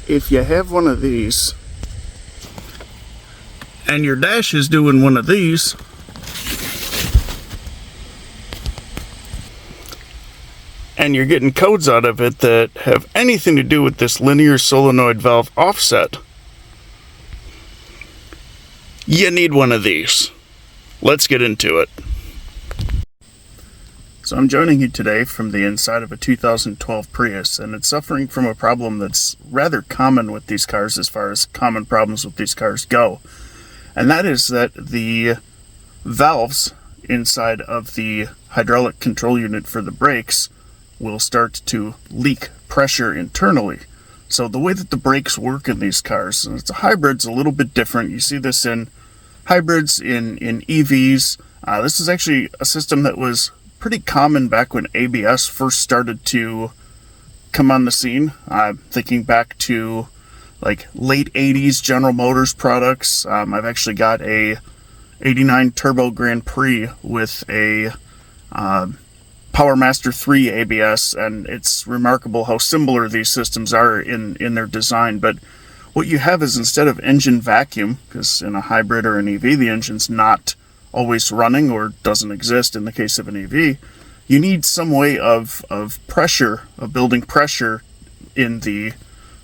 if you have one of these and your dash is doing one of these, and you're getting codes out of it that have anything to do with this linear solenoid valve offset, you need one of these. Let's get into it. So I'm joining you today from the inside of a 2012 Prius, and it's suffering from a problem that's rather common with these cars as far as common problems with these cars go. And that is that the valves inside of the hydraulic control unit for the brakes will start to leak pressure internally. So the way that the brakes work in these cars, and it's a hybrid, it's a little bit different. You see this in hybrids, in EVs. This is actually a system that was pretty common back when ABS first started to come on the scene. Thinking back to like late 80s General Motors products. I've actually got a 89 Turbo Grand Prix with a PowerMaster 3 ABS, and it's remarkable how similar these systems are in their design. But what you have is, instead of engine vacuum, because in a hybrid or an EV the engine's not always running or doesn't exist in the case of an EV, you need some way of pressure, of building pressure in the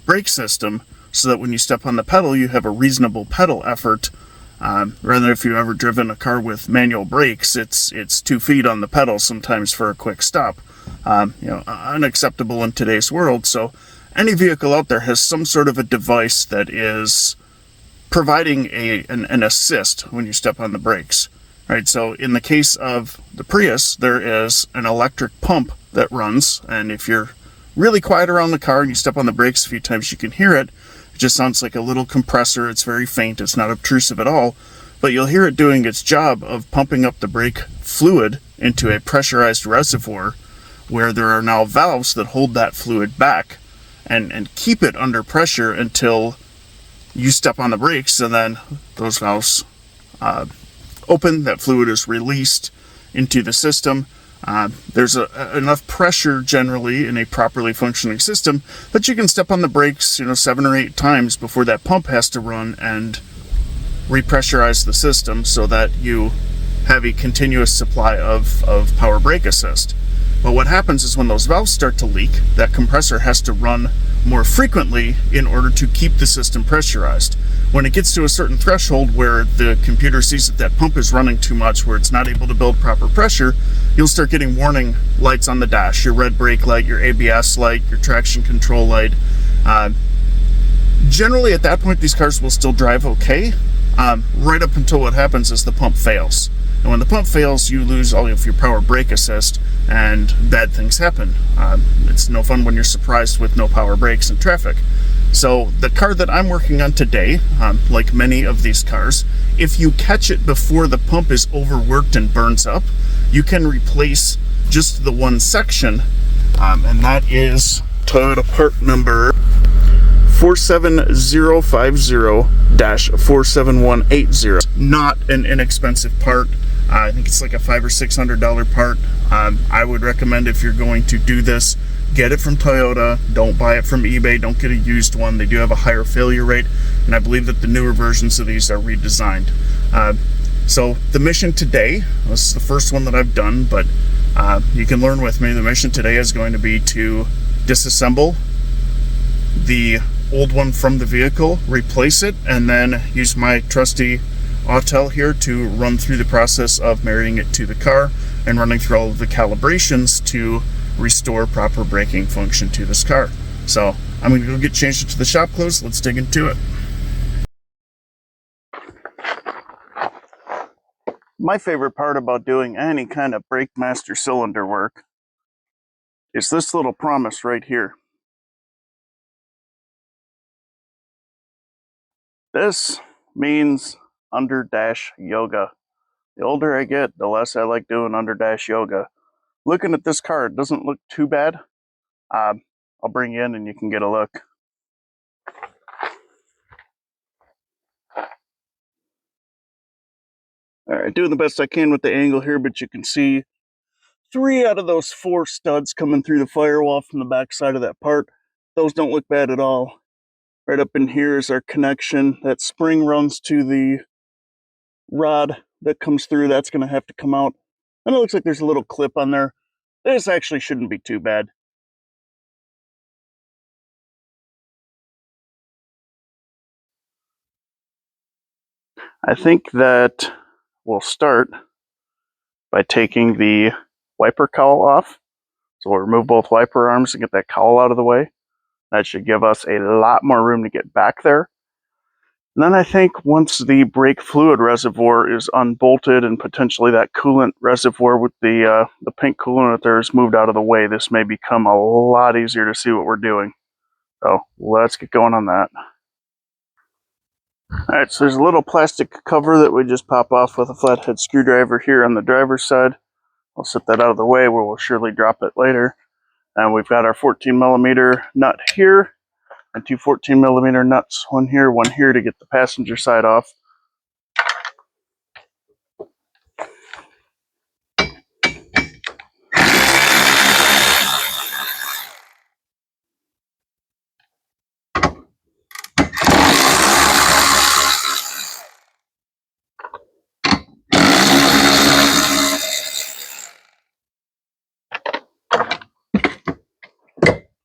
brake system so that when you step on the pedal you have a reasonable pedal effort. Rather than if you've ever driven a car with manual brakes, it's 2 feet on the pedal sometimes for a quick stop. Unacceptable in today's world. So any vehicle out there has some sort of a device that is providing an assist when you step on the brakes. Right, so in the case of the Prius, there is an electric pump that runs, and if you're really quiet around the car and you step on the brakes a few times, you can hear it. It just sounds like a little compressor. It's very faint. It's not obtrusive at all, but you'll hear it doing its job of pumping up the brake fluid into a pressurized reservoir where there are now valves that hold that fluid back and keep it under pressure until you step on the brakes, and then those valves open, that fluid is released into the system. There's enough pressure generally in a properly functioning system that you can step on the brakes 7 or 8 times before that pump has to run and repressurize the system so that you have a continuous supply of power brake assist. But what happens is, when those valves start to leak, that compressor has to run more frequently in order to keep the system pressurized. When it gets to a certain threshold where the computer sees that that pump is running too much, where it's not able to build proper pressure, you'll start getting warning lights on the dash, your red brake light, your ABS light, your traction control light. Generally at that point these cars will still drive okay, right up until what happens is the pump fails. And when the pump fails, you lose all of your power brake assist, and bad things happen. It's no fun when you're surprised with no power brakes in traffic. So the car that I'm working on today, like many of these cars, if you catch it before the pump is overworked and burns up, you can replace just the one section, and that is Toyota part number 47050-47180. Not an inexpensive part. I think it's like a $500 or $600 part. I would recommend, if you're going to do this, get it from Toyota. Don't buy it from eBay. Don't get a used one. They do have a higher failure rate, and I believe that the newer versions of these are redesigned. So the mission today, this is the first one that I've done, but you can learn with me. The mission today is going to be to disassemble the old one from the vehicle, replace it, and then use my trusty Autel here to run through the process of marrying it to the car and running through all of the calibrations to restore proper braking function to this car. So I'm going to go get changed into the shop clothes. Let's dig into it. My favorite part about doing any kind of brake master cylinder work is this little promise right here. This means under dash yoga. The older I get, the less I like doing under dash yoga. Looking at this car, it doesn't look too bad. I'll bring you in and you can get a look. Alright, doing the best I can with the angle here, but you can see 3 out of those 4 studs coming through the firewall from the back side of that part. Those don't look bad at all. Right up in here is our connection. That spring runs to the rod that comes through. That's going to have to come out. And it looks like there's a little clip on there. This actually shouldn't be too bad. I think that we'll start by taking the wiper cowl off. So we'll remove both wiper arms and get that cowl out of the way. That should give us a lot more room to get back there. And then I think once the brake fluid reservoir is unbolted and potentially that coolant reservoir with the pink coolant there is moved out of the way, this may become a lot easier to see what we're doing. So let's get going on that. Alright, so there's a little plastic cover that we just pop off with a flathead screwdriver here on the driver's side. I'll set that out of the way where we'll surely drop it later. And we've got our 14mm nut here and two 14mm nuts, one here to get the passenger side off.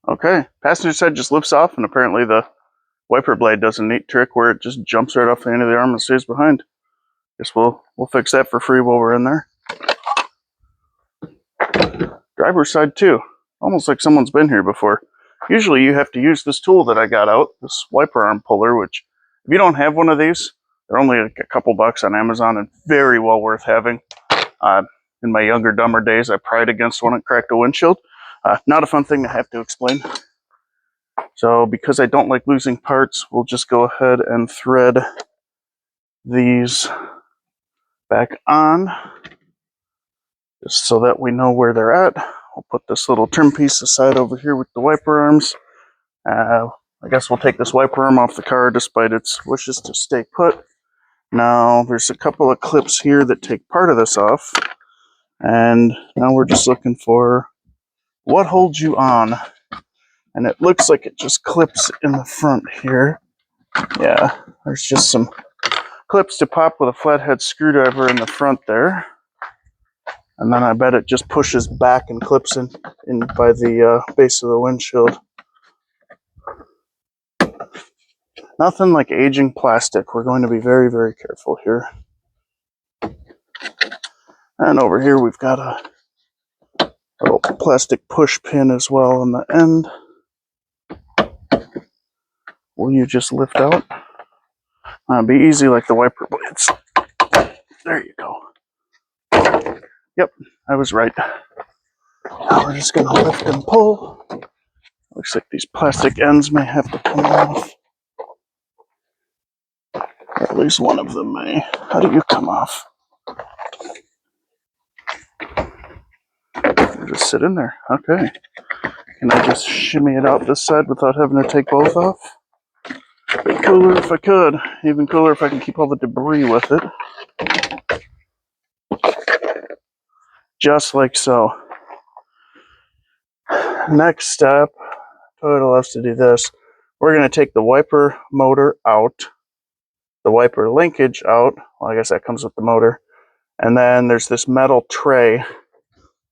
Okay, passenger side just lifts off, and apparently the wiper blade does a neat trick where it just jumps right off the end of the arm and stays behind. Guess we'll fix that for free while we're in there. Driver's side too. Almost like someone's been here before. Usually you have to use this tool that I got out, this wiper arm puller, which if you don't have one of these, they're only like a couple bucks on Amazon and very well worth having. In my younger, dumber days, I pried against one and cracked a windshield. Not a fun thing to have to explain. So because I don't like losing parts, we'll just go ahead and thread these back on just so that we know where they're at. We'll put this little trim piece aside over here with the wiper arms. I guess we'll take this wiper arm off the car despite its wishes to stay put. Now there's a couple of clips here that take part of this off, and now we're just looking for what holds you on. And it looks like it just clips in the front here. Yeah, there's just some clips to pop with a flathead screwdriver in the front there. And then I bet it just pushes back and clips in by the base of the windshield. Nothing like aging plastic. We're going to be very, very careful here. And over here we've got a little plastic push pin as well on the end. Will you just lift out? Be easy like the wiper blades. There you go. Yep, I was right. Now we're just going to lift and pull. Looks like these plastic ends may have to come off. Or at least one of them may. How do you come off? You just sit in there. Okay. Can I just shimmy it out this side without having to take both off? Be cooler if I could. Even cooler if I can keep all the debris with it. Just like so. Next step, Toyota loves to do this. We're going to take the wiper motor out, the wiper linkage out. Well, I guess that comes with the motor. And then there's this metal tray.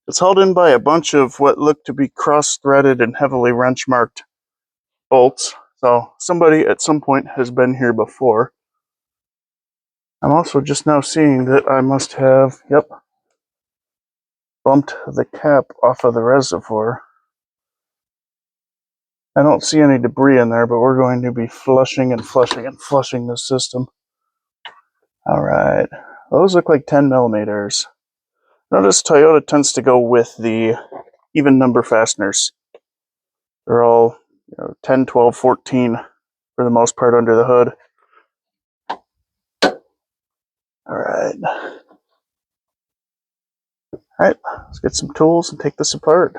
It's held in by a bunch of what look to be cross-threaded and heavily wrench-marked bolts. So somebody at some point has been here before. I'm also just now seeing that I must have, yep, bumped the cap off of the reservoir. I don't see any debris in there, but we're going to be flushing and flushing and flushing this system. Alright, those look like 10mm. Notice Toyota tends to go with the even number fasteners. They're all 10, 12, 14 for the most part under the hood. Alright. Alright, let's get some tools and take this apart.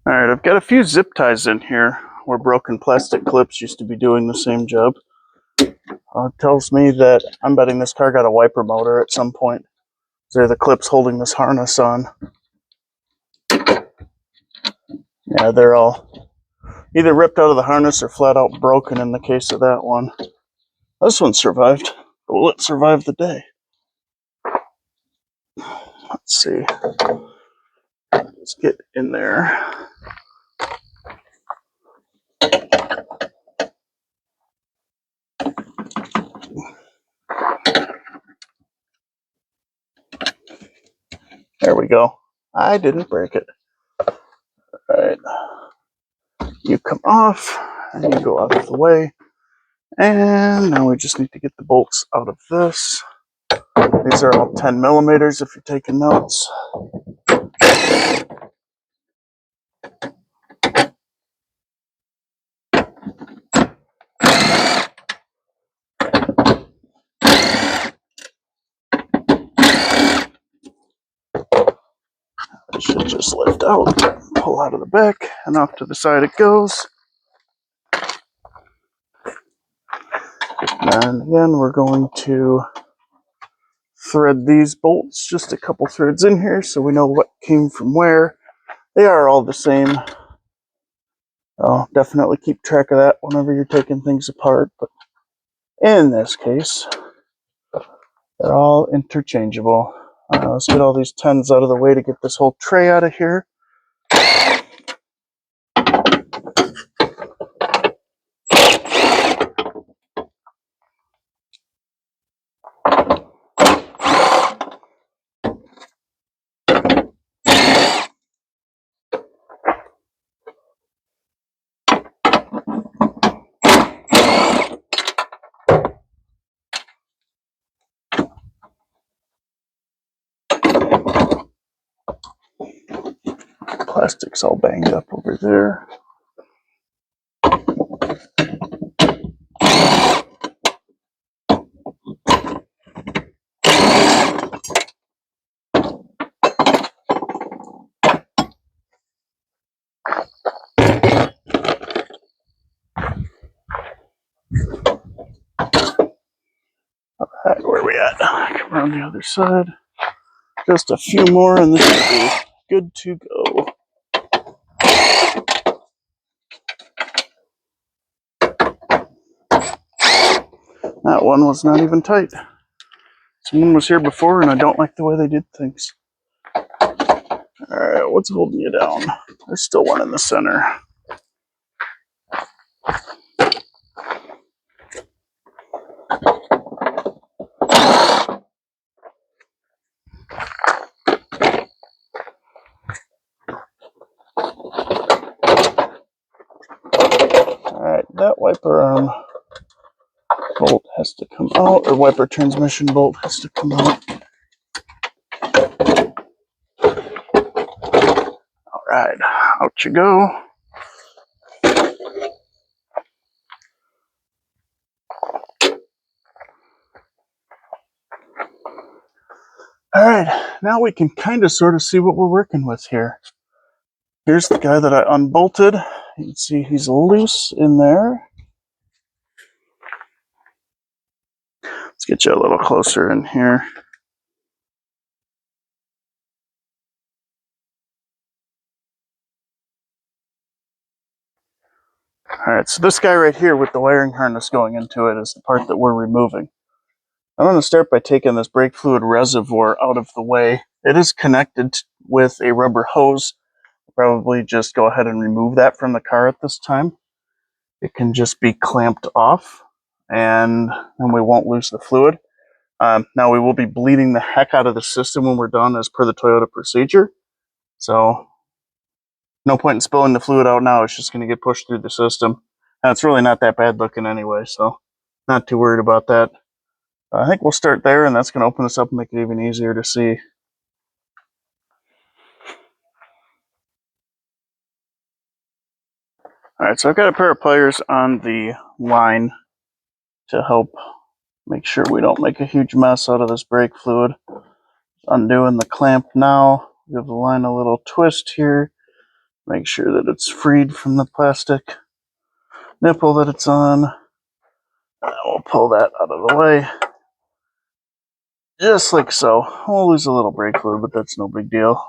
Alright, I've got a few zip ties in here where broken plastic clips used to be doing the same job. It tells me that I'm betting this car got a wiper motor at some point. They're the clips holding this harness on. Yeah, they're all either ripped out of the harness or flat out broken in the case of that one. This one survived. Will it survive the day? Let's see. Let's get in there. There we go. I didn't break it. All right. You come off, and you go out of the way. And now we just need to get the bolts out of this. These are all 10 millimeters if you're taking notes. It should just lift out, pull out of the back, and off to the side it goes. And again, we're going to thread these bolts, just a couple threads in here so we know what came from where. They are all the same. I'll definitely keep track of that whenever you're taking things apart, but in this case, they're all interchangeable. Let's get all these 10s out of the way to get this whole tray out of here. Plastic's all banged up over there. Alright, where are we at? Come around the other side. Just a few more and this should be good to go. That one was not even tight. Someone was here before and I don't like the way they did things. Alright, what's holding you down? There's still one in the center. Alright, that wiper arm bolt has to come out, or wiper transmission bolt has to come out. Alright, out you go. Alright, now we can kind of sort of see what we're working with here. Here's the guy that I unbolted. You can see he's loose in there. Let's get you a little closer in here. Alright, so this guy right here with the wiring harness going into it is the part that we're removing. I'm going to start by taking this brake fluid reservoir out of the way. It is connected with a rubber hose. Probably just go ahead and remove that from the car at this time. It can just be clamped off and then we won't lose the fluid. Now we will be bleeding the heck out of the system when we're done as per the Toyota procedure. So no point in spilling the fluid out now. It's just going to get pushed through the system. And it's really not that bad looking anyway, so not too worried about that. I think we'll start there, and that's going to open this up and make it even easier to see. Alright, so I've got a pair of pliers on the line to help make sure we don't make a huge mess out of this brake fluid. Undoing the clamp now. Give the line a little twist here. Make sure that it's freed from the plastic nipple that it's on. And we'll pull that out of the way. Just like so. We'll lose a little brake fluid, but that's no big deal.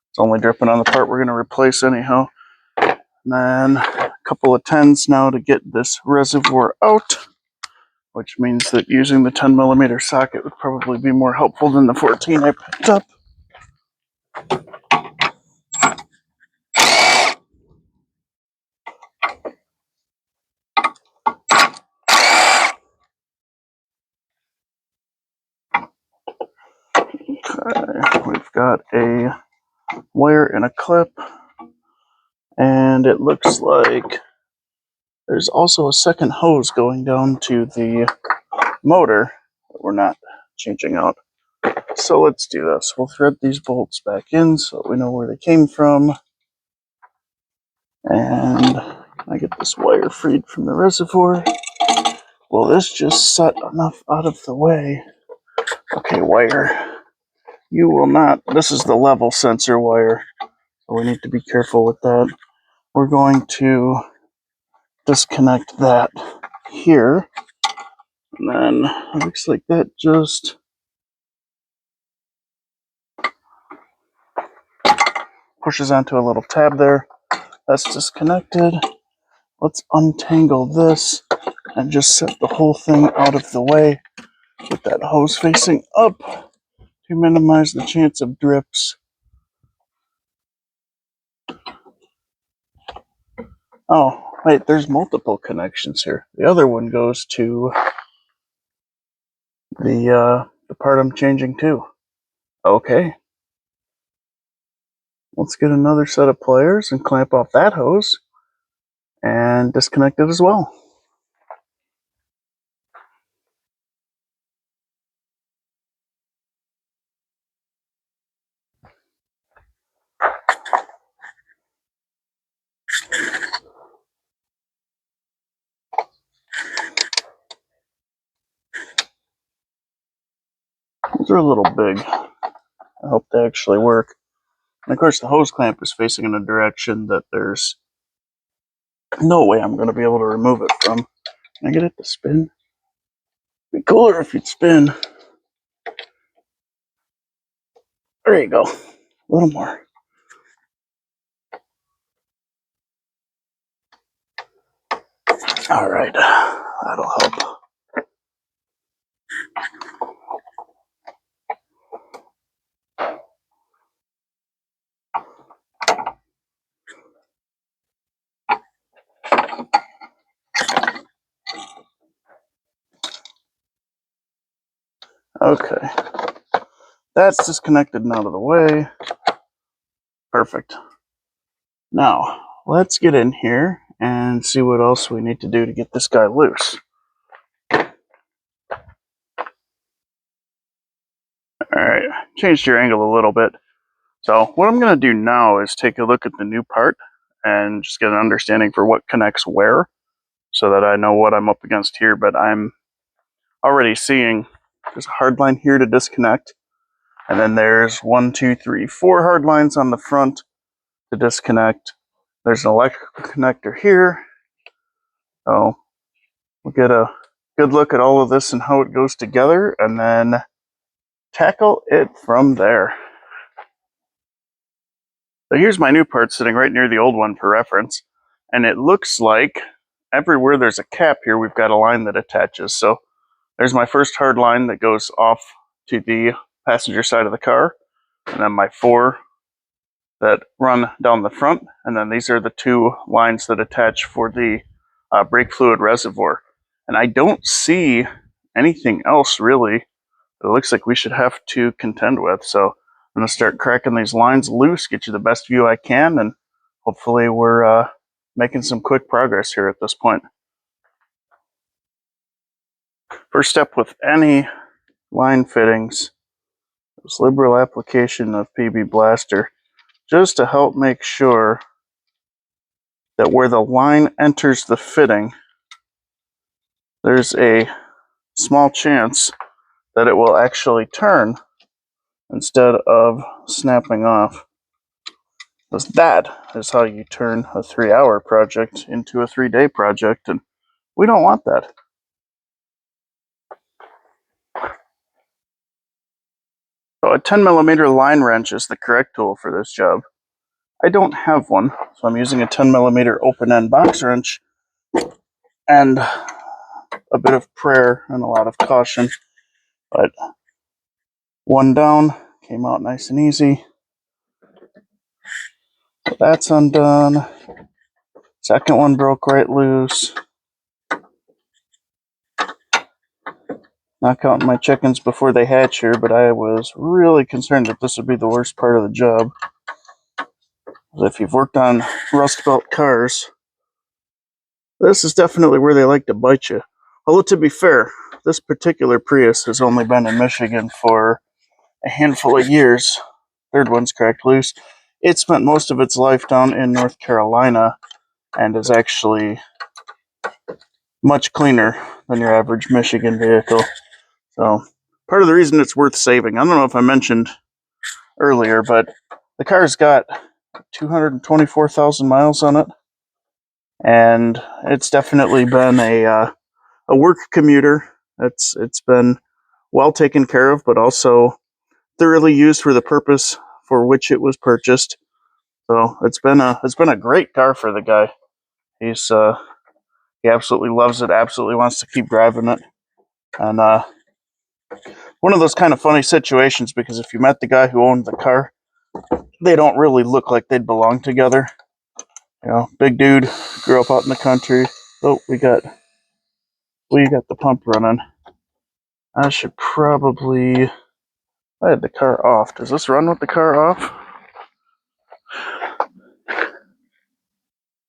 It's only dripping on the part we're going to replace anyhow. And then a couple of 10s now to get this reservoir out, which means that using the 10mm socket would probably be more helpful than the 14 I picked up. Okay, we've got a wire and a clip, and it looks like there's also a second hose going down to the motor that we're not changing out. So let's do this. We'll thread these bolts back in so we know where they came from. And I get this wire freed from the reservoir. Will this just set enough out of the way? Okay, wire. You will not. This is the level sensor wire, so we need to be careful with that. We're going to disconnect that here. And then it looks like that just pushes onto a little tab there. That's disconnected. Let's untangle this and just set the whole thing out of the way with that hose facing up to minimize the chance of drips. Oh, wait, there's multiple connections here. The other one goes to the part I'm changing to. Okay. Let's get another set of pliers and clamp off that hose and disconnect it as well. These are a little big. I hope they actually work. And of course, the hose clamp is facing in a direction that there's no way I'm going to be able to remove it from. Can I get it to spin? It'd be cooler if you'd spin. There you go. A little more. All right. That'll help. Okay. That's disconnected and out of the way. Perfect. Now, let's get in here and see what else we need to do to get this guy loose. Alright, changed your angle a little bit. So what I'm going to do now is take a look at the new part and just get an understanding for what connects where so that I know what I'm up against here. But I'm already seeing there's a hard line here to disconnect. And then there's 1, 2, 3, 4 hard lines on the front to disconnect. There's an electrical connector here. So we'll get a good look at all of this and how it goes together and then tackle it from there. So here's my new part sitting right near the old one for reference. And it looks like everywhere there's a cap here, we've got a line that attaches. So there's my first hard line that goes off to the passenger side of the car. And then my 4 that run down the front. And then these are the 2 lines that attach for the brake fluid reservoir. And I don't see anything else really that it looks like we should have to contend with. So I'm going to start cracking these lines loose, get you the best view I can, and hopefully we're making some quick progress here at this point. First step with any line fittings is liberal application of PB Blaster, just to help make sure that where the line enters the fitting, there's a small chance that it will actually turn instead of snapping off. Because that is how you turn a 3-hour project into a 3-day project, and we don't want that. So a 10mm line wrench is the correct tool for this job. I don't have one, so I'm using a 10mm open-end box wrench and a bit of prayer and a lot of caution. But one down, came out nice and easy. That's undone. Second one broke right loose. Not counting my chickens before they hatch here, but I was really concerned that this would be the worst part of the job. If you've worked on Rust Belt cars, this is definitely where they like to bite you. Although, to be fair, this particular Prius has only been in Michigan for a handful of years. Third one's cracked loose. It spent most of its life down in North Carolina and is actually much cleaner than your average Michigan vehicle. So, part of the reason it's worth saving, I don't know if I mentioned earlier, but the car's got 224,000 miles on it, and it's definitely been a work commuter. It's been well taken care of, but also thoroughly used for the purpose for which it was purchased. So it's been a great car for the guy. He absolutely loves it. Absolutely wants to keep driving it, and one of those kind of funny situations, because if you met the guy who owned the car, they don't really look like they'd belong together. You know, big dude, grew up out in the country. Oh, we got the pump running. I should probably. I had the car off. Does this run with the car off?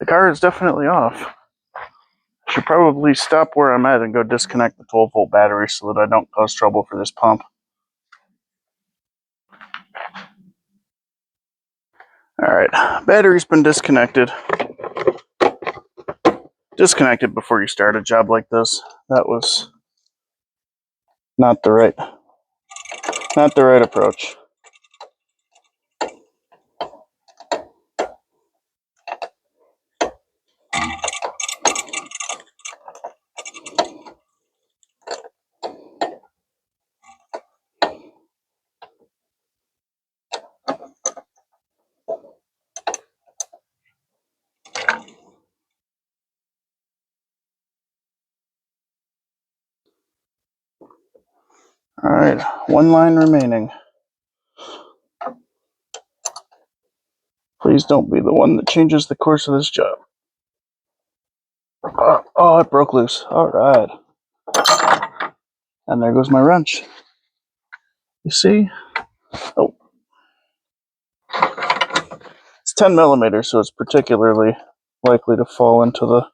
The car is definitely off. I should probably stop where I'm at and go disconnect the 12-volt battery so that I don't cause trouble for this pump. Alright, battery's been disconnected. Disconnect it before you start a job like this. That was not the right approach. Alright, one line remaining. Please don't be the one that changes the course of this job. Oh, it broke loose. Alright. And there goes my wrench. You see? Oh. It's 10mm, so it's particularly likely to fall into the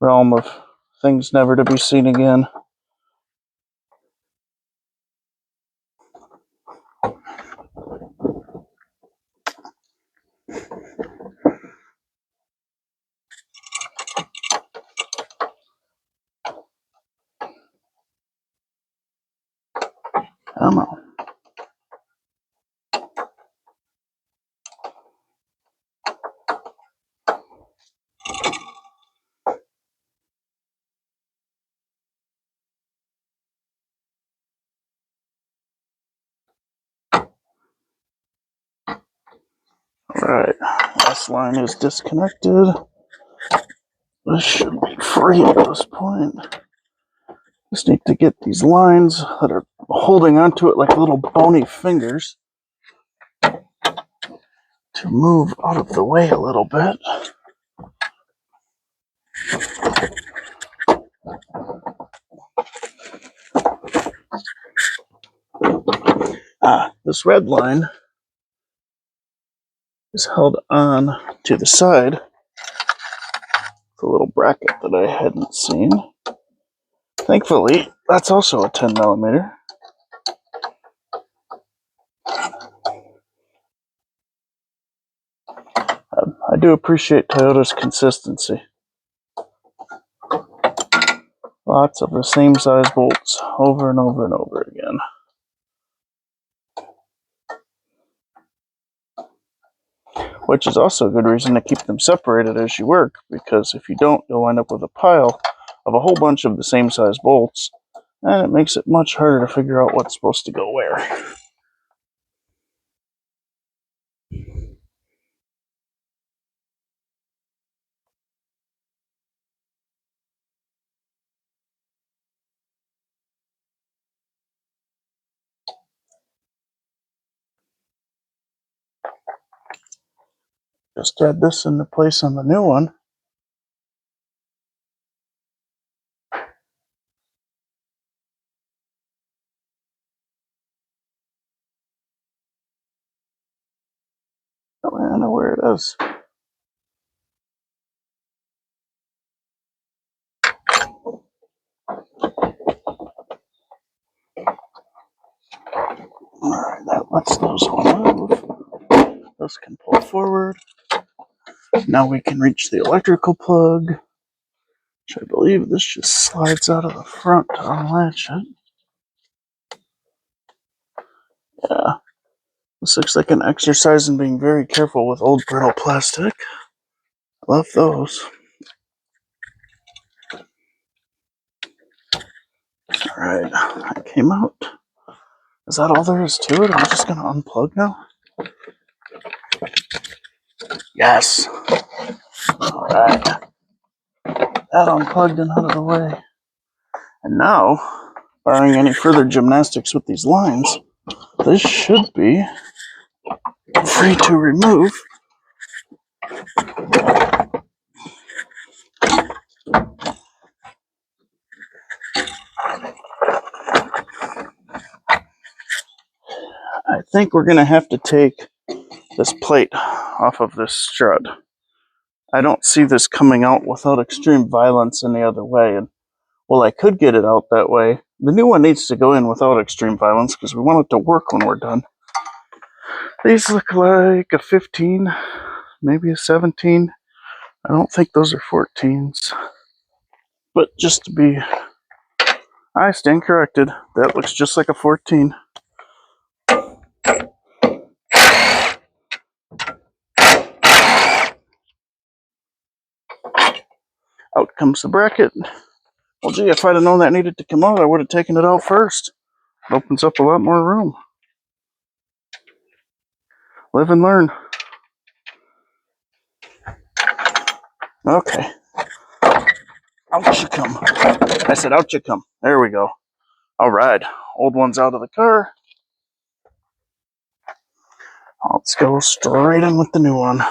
realm of things never to be seen again. Come on. Alright, last line is disconnected. This should be free at this point. Just need to get these lines that are holding onto it like little bony fingers to move out of the way a little bit. This red line is held on to the side with a little bracket that I hadn't seen. Thankfully, that's also a 10mm. I do appreciate Toyota's consistency. Lots of the same size bolts over and over and over again. Which is also a good reason to keep them separated as you work, because if you don't, you'll wind up with a pile of a whole bunch of the same size bolts, and it makes it much harder to figure out what's supposed to go where. Just thread this into place on the new one. Oh, I know where it is. Alright, that lets those move. Those can pull forward. Now we can reach the electrical plug, which I believe this just slides out of the front to unlatch it. Yeah, this looks like an exercise in being very careful with old brittle plastic. Love those. Alright, that came out. Is that all there is to it? I'm just going to unplug now? Yes! Alright, that unplugged and out of the way. And now, barring any further gymnastics with these lines, this should be free to remove. I think we're going to have to take this plate off of this strut. I don't see this coming out without extreme violence any other way. And well, I could get it out that way. The new one needs to go in without extreme violence because we want it to work when we're done. These look like a 15, maybe a 17. I don't think those are 14s. But just to be... I stand corrected. That looks just like a 14. Out comes the bracket. Well, gee, if I'd have known that needed to come out, I would have taken it out first. It opens up a lot more room. Live and learn. Okay. Out you come. I said out you come. There we go. All right. Old one's out of the car. Let's go straight in with the new one.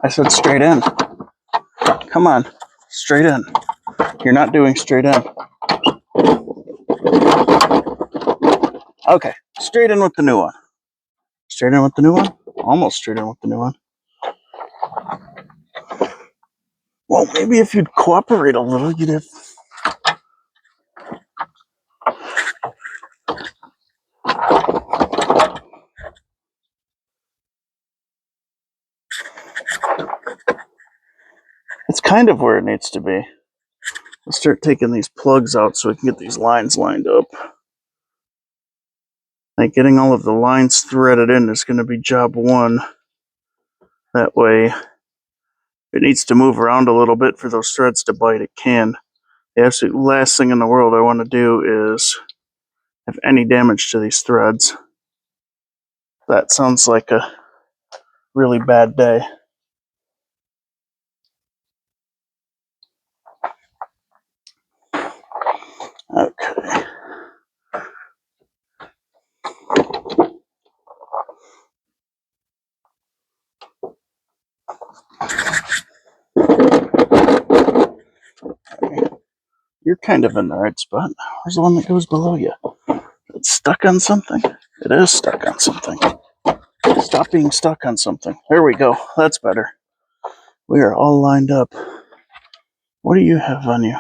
I said straight in. Come on. Straight in. You're not doing straight in. Okay. Straight in with the new one. Straight in with the new one? Almost straight in with the new one. Well, maybe if you'd cooperate a little, you'd have... It's kind of where it needs to be. Let's start taking these plugs out so we can get these lines lined up. Like getting all of the lines threaded in is going to be job one. That way, if it needs to move around a little bit for those threads to bite, it can. The absolute last thing in the world I want to do is have any damage to these threads. That sounds like a really bad day. Okay. You're kind of in the right spot. Where's the one that goes below you? It's stuck on something? It is stuck on something. Stop being stuck on something. There we go. That's better. We are all lined up. What do you have on you?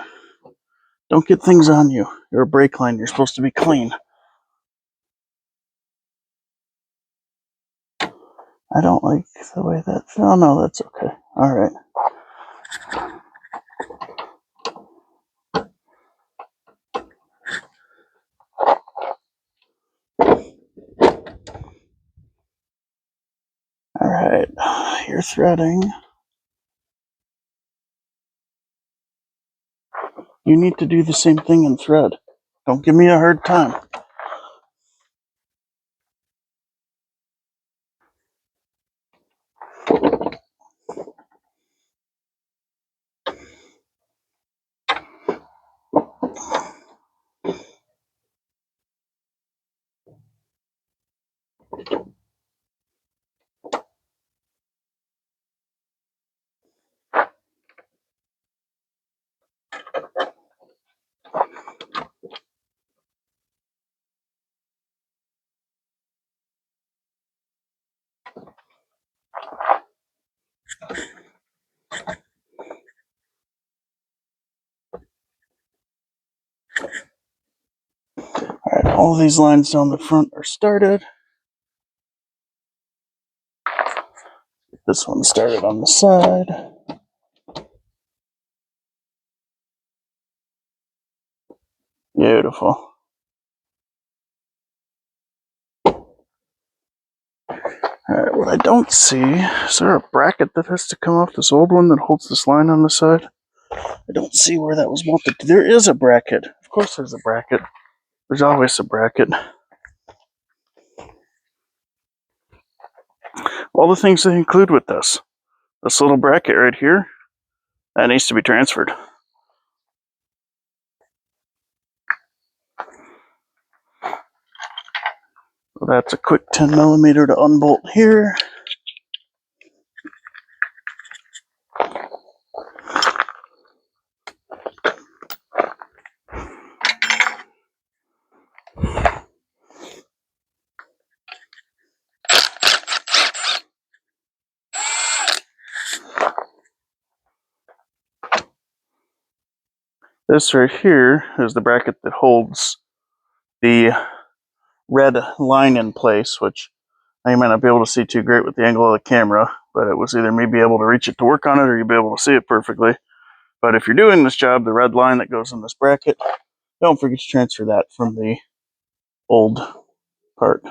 Don't get things on you. You're a brake line. You're supposed to be clean. I don't like the way that... Oh, no, that's okay. All right. All right. You're threading. You need to do the same thing in thread. Don't give me a hard time. all of these lines down the front are started. This one started on the side. Beautiful. Alright, what I don't see, is there a bracket that has to come off this old one that holds this line on the side? I don't see where that was bolted. There is a bracket. Of course there's a bracket. There's always a bracket. All the things they include with this. This little bracket right here, that needs to be transferred. So that's a quick 10mm to unbolt here. This right here is the bracket that holds the red line in place, which you might not be able to see too great with the angle of the camera, but it was either me be able to reach it to work on it or you'd be able to see it perfectly. But if you're doing this job, the red line that goes in this bracket, don't forget to transfer that from the old part.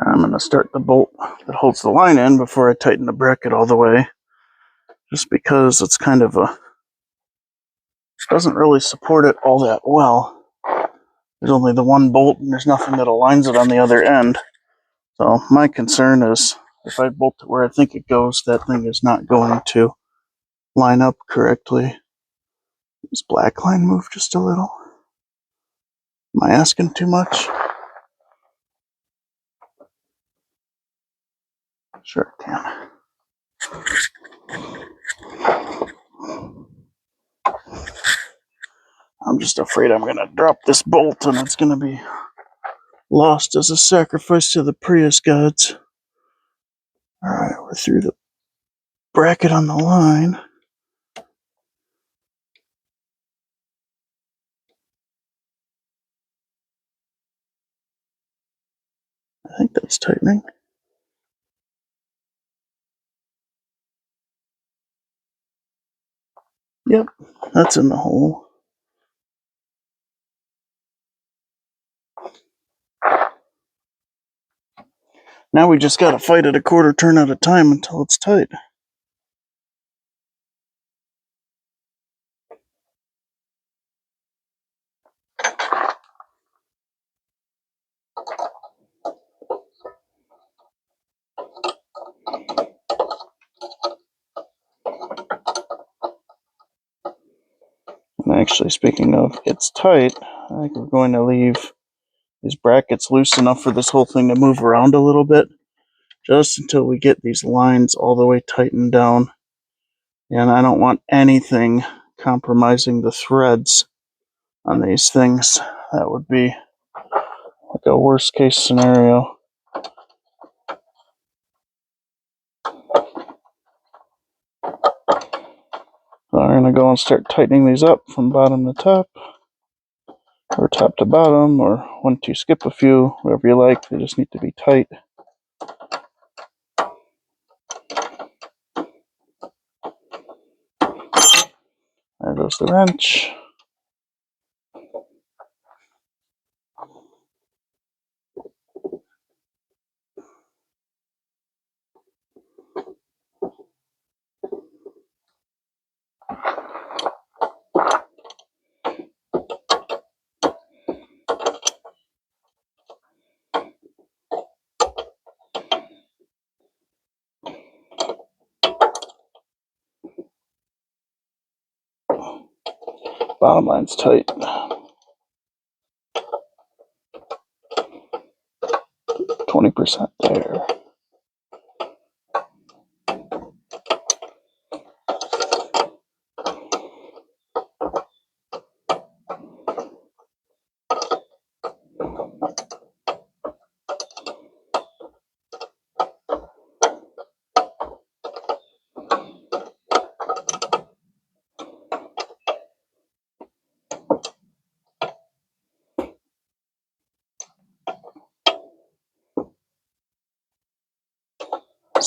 I'm going to start the bolt that holds the line in before I tighten the bracket all the way, just because it's kind of a, doesn't really support it all that well. There's only the one bolt and there's nothing that aligns it on the other end. So my concern is if I bolt it where I think it goes, that thing is not going to line up correctly. Does black line move just a little? Am I asking too much? Sure it can. I'm just afraid I'm going to drop this bolt and it's going to be lost as a sacrifice to the Prius gods. Alright, we're through the bracket on the line. I think that's tightening. Yep, that's in the hole. Now we just gotta fight it a quarter turn at a time until it's tight. And actually, speaking of it's tight, I think we're going to leave these brackets loose enough for this whole thing to move around a little bit, just until we get these lines all the way tightened down. And I don't want anything compromising the threads on these things. That would be like a worst case scenario. So I'm going to go and start tightening these up from bottom to top, or top to bottom, or 1, 2, skip a few, whatever you like. They just need to be tight. There goes the wrench. Bottom line's tight. 20% there.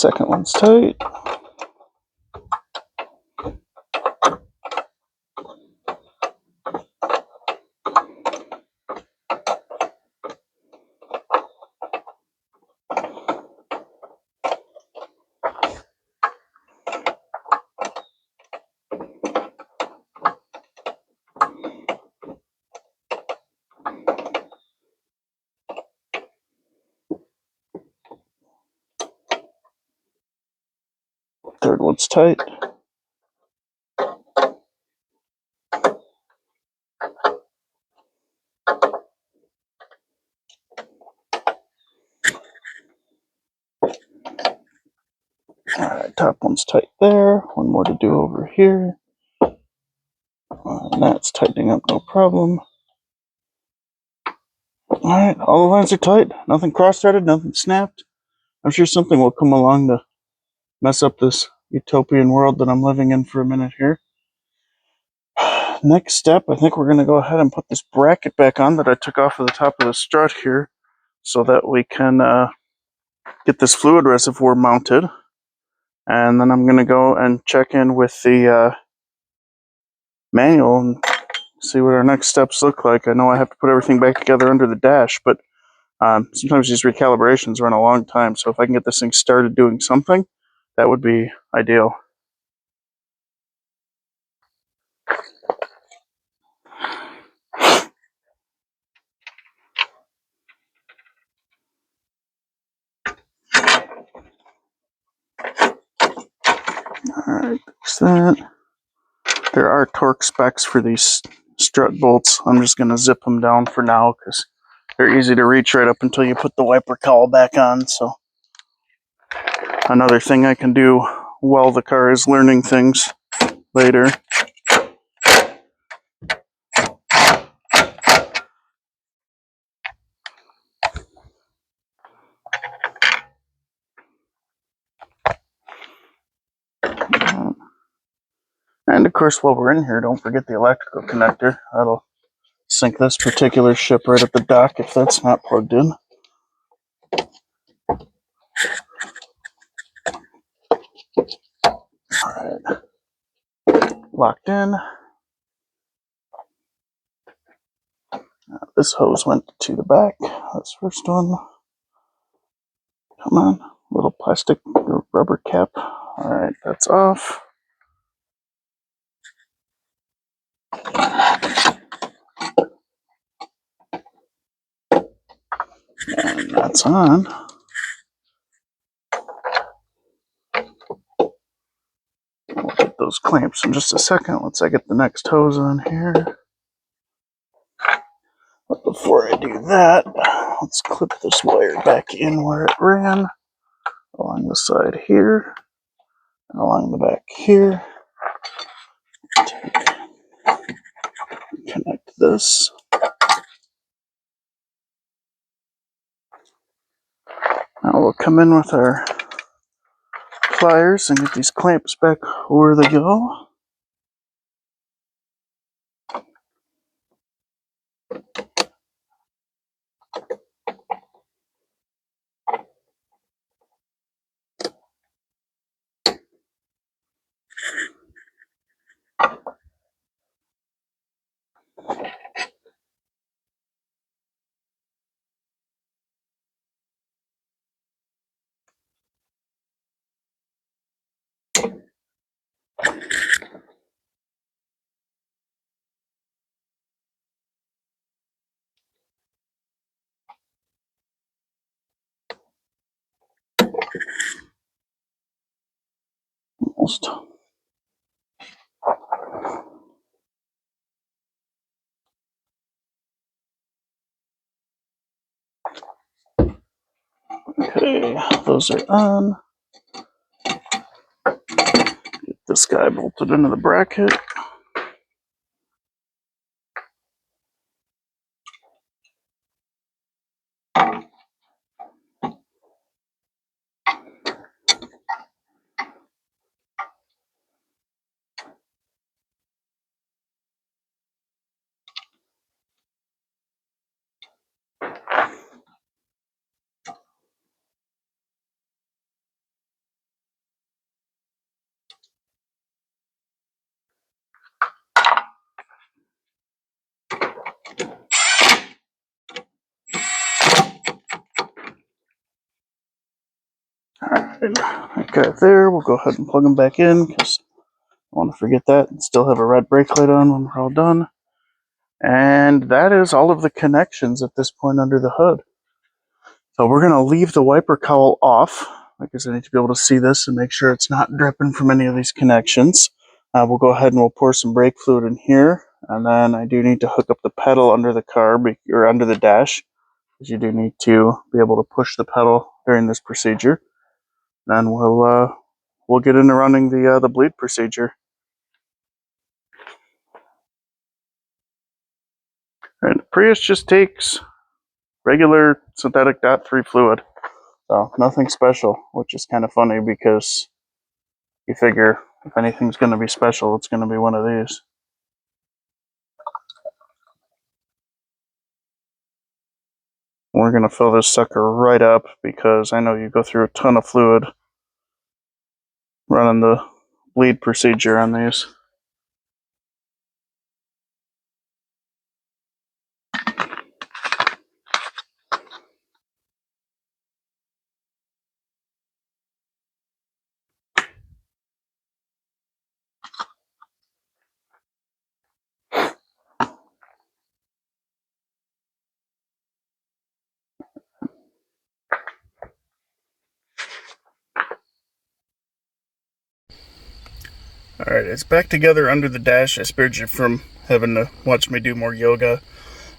Second one's tight. Third one's tight. Alright, top one's tight there. One more to do over here. And that's tightening up, no problem. Alright, all the lines are tight. Nothing cross-threaded, nothing snapped. I'm sure something will come along to mess up this utopian world that I'm living in for a minute here. Next step, I think we're going to go ahead and put this bracket back on that I took off of the top of the strut here so that we can get this fluid reservoir mounted. And then I'm going to go and check in with the manual and see what our next steps look like. I know I have to put everything back together under the dash, but sometimes these recalibrations run a long time, so if I can get this thing started doing something, that would be ideal. Alright, fix that. There are torque specs for these strut bolts. I'm just going to zip them down for now because they're easy to reach right up until you put the wiper cowl back on. So another thing I can do while the car is learning things later. And of course, while we're in here, don't forget the electrical connector. That'll sink this particular ship right at the dock if that's not plugged in. Alright. Locked in. This hose went to the back. That's the first one. Come on. Little plastic rubber cap. Alright, that's off. And that's on. We'll get those clamps in just a second once I get the next hose on here. But before I do that, let's clip this wire back in where it ran, along the side here, and along the back here. Connect this. Now we'll come in with our pliers and get these clamps back where they go. Almost. Okay, those are on. Get this guy bolted into the bracket. Okay, there, we'll go ahead and plug them back in because I want to forget that and still have a red brake light on when we're all done. And that is all of the connections at this point under the hood. So we're going to leave the wiper cowl off because I need to be able to see this and make sure it's not dripping from any of these connections. We'll go ahead and we'll pour some brake fluid in here. And then I do need to hook up the pedal under the car, or under the dash, because you do need to be able to push the pedal during this procedure. Then we'll get into running the bleed procedure. And Prius just takes regular synthetic .3 fluid, so nothing special, which is kind of funny because you figure if anything's going to be special, it's going to be one of these. We're going to fill this sucker right up because I know you go through a ton of fluid running the bleed procedure on these. Alright, it's back together under the dash. I spared you from having to watch me do more yoga.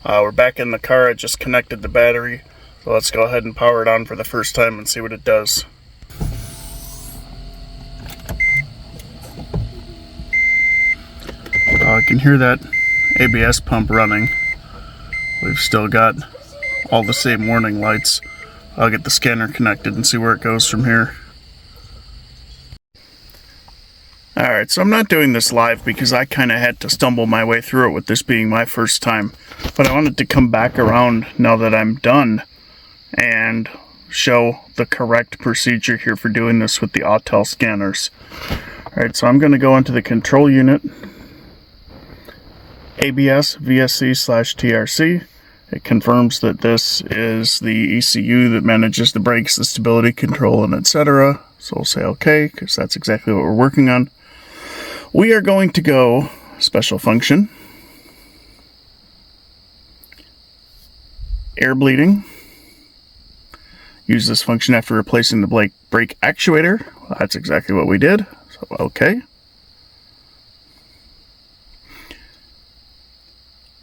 We're back in the car. I just connected the battery. So let's go ahead and power it on for the first time and see what it does. I can hear that ABS pump running. We've still got all the same warning lights. I'll get the scanner connected and see where it goes from here. Alright, so I'm not doing this live because I kind of had to stumble my way through it with this being my first time. But I wanted to come back around now that I'm done and show the correct procedure here for doing this with the Autel scanners. Alright, so I'm going to go into the control unit, ABS VSC/TRC. It confirms that this is the ECU that manages the brakes, the stability control, and etc. So we'll say OK, because that's exactly what we're working on. We are going to go special function, air bleeding. Use this function after replacing the brake actuator. Well, that's exactly what we did. So OK.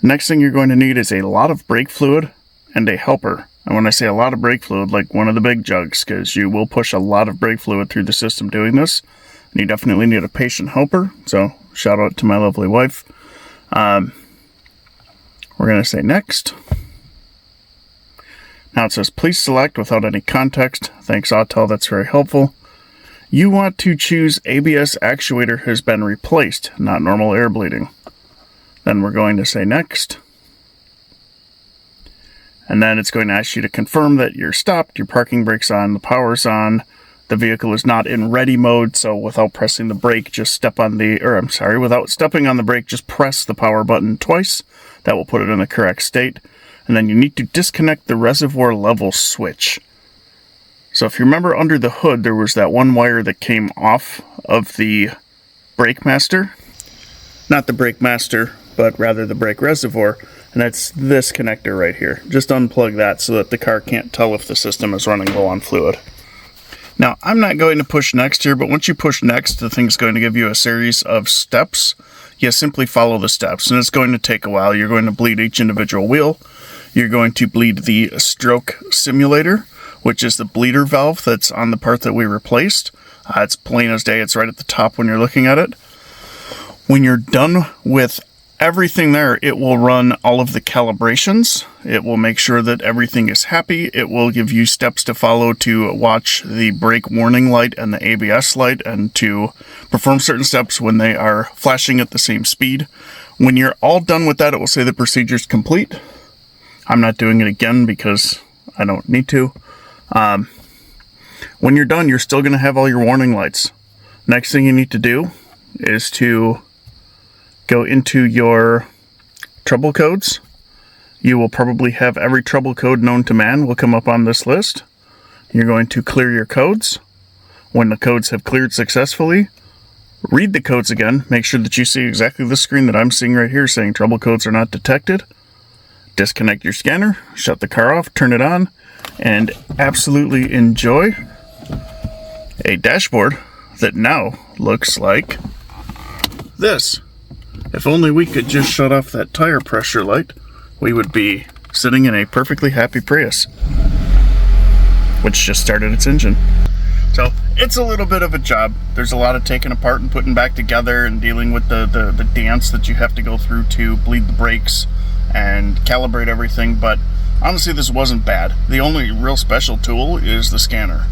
Next thing you're going to need is a lot of brake fluid and a helper. And when I say a lot of brake fluid, like one of the big jugs, because you will push a lot of brake fluid through the system doing this. And you definitely need a patient helper. So shout out to my lovely wife. We're going to say next. Now it says please select without any context. Thanks Autel, that's very helpful. You want to choose ABS actuator has been replaced, not normal air bleeding. Then we're going to say next. And then it's going to ask you to confirm that you're stopped, your parking brake's on, the power's on, the vehicle is not in ready mode, so without pressing the brake, just without stepping on the brake, just press the power button twice. That will put it in the correct state. And then you need to disconnect the reservoir level switch. So if you remember under the hood, there was that one wire that came off of the brake master. Not the brake master, but rather the brake reservoir. And that's this connector right here. Just unplug that so that the car can't tell if the system is running low on fluid. Now, I'm not going to push next here, but once you push next, the thing's going to give you a series of steps. You simply follow the steps, and it's going to take a while. You're going to bleed each individual wheel. You're going to bleed the stroke simulator, which is the bleeder valve that's on the part that we replaced. It's plain as day. It's right at the top when you're looking at it. When you're done with everything there, it will run all of the calibrations. It will make sure that everything is happy. It will give you steps to follow to watch the brake warning light and the ABS light and to perform certain steps when they are flashing at the same speed. When you're all done with that, it will say the procedure is complete. I'm not doing it again because I don't need to. When you're done, you're still going to have all your warning lights. Next thing you need to do is to go into your trouble codes. You will probably have every trouble code known to man will come up on this list. You're going to clear your codes. When the codes have cleared successfully, read the codes again. Make sure that you see exactly the screen that I'm seeing right here saying trouble codes are not detected. Disconnect your scanner, shut the car off, turn it on, and absolutely enjoy a dashboard that now looks like this. If only we could just shut off that tire pressure light, we would be sitting in a perfectly happy Prius, which just started its engine. So it's a little bit of a job. There's a lot of taking apart and putting back together and dealing with the dance that you have to go through to bleed the brakes and calibrate everything, but honestly this wasn't bad. The only real special tool is the scanner,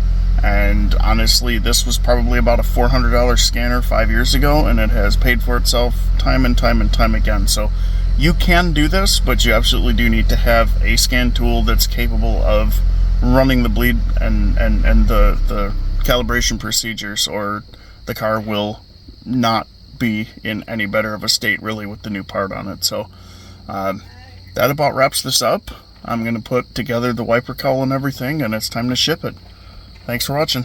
and honestly this was probably about a $400 scanner 5 years ago, and it has paid for itself time and time and time again. So you can do this, but you absolutely do need to have a scan tool that's capable of running the bleed and the calibration procedures, or the car will not be in any better of a state really with the new part on it. So that about wraps this up. I'm going to put together the wiper cowl and everything, and it's time to ship it. Thanks for watching.